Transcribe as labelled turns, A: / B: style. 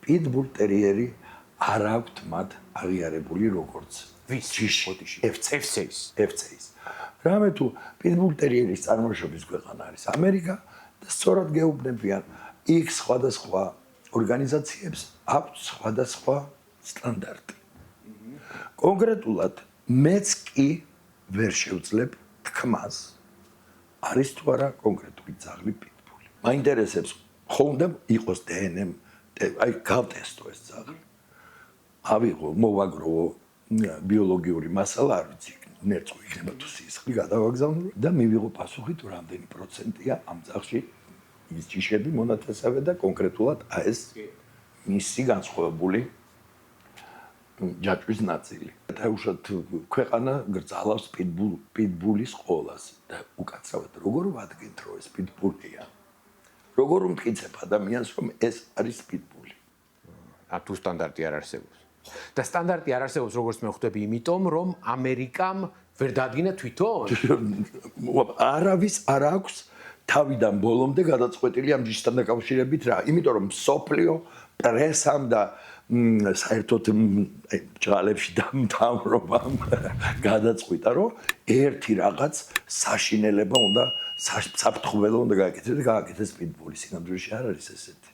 A: pitbull ტერიერი არ აქვთ მათ აღიარებული როგორც ჯიში FC-ის. რამე თუ pitbull ტერიერის წარმოშობის ქვეყანა არის ამერიკა და სწორად გეუბნებიან იქ სხვადასხვა ორგანიზაციებს აქვს სხვადასხვა სტანდარტი. კონკრეტულად მეც კი ვერ შევძლებ თქმას არის თუ არა კონკრეტული ძაღლი pitbull. მაინტერესებს ხომ იყოს DNM, აი გავტესტო ეს ძაღლი. ავიღო, მოვაგროვო ბიოლოგიური მასალა, არ ვიცი, ნერწყვი იქნება თუ სისხლი გადავაგზავნო და მივიღო პასუხი თუ რამდენი პროცენტია ამ ძაღლში ის ჯიშები მონათესავე და კონკრეტულად ეს მისი განსხვავებული ჯაჭვის ნაწილი. დაუშვათ ქვეყანა გრძალავს pitbull-ის ყოლას და უკაცრავად როგორ ვადგენთ რომ ეს pitbull-ია? როგორ უმტკიცებ ადამიანს რომ ეს არის pitbull?
B: თუ სტანდარტი არ არსებობს. და სტანდარტი არ არსებობს როგორც მე ხვდები, იმიტომ რომ ამერიკამ ვერ დადგინა თვითონ.
A: არავის არ აქვს თავიდან ბოლომდე გადაწყვეტილი ამ ჯიშთან დაკავშირებით რა. იმიტომ რომ სოფლიო პრესამ და საერთოდ ჭღალებში და მთავრობამ გადაწყვიტა რომ ერთი რაღაც საშინელება უნდა საფრთხულება უნდა გააკეთეს pitbull-ი. სინამდვილეში არ არის ესეთი.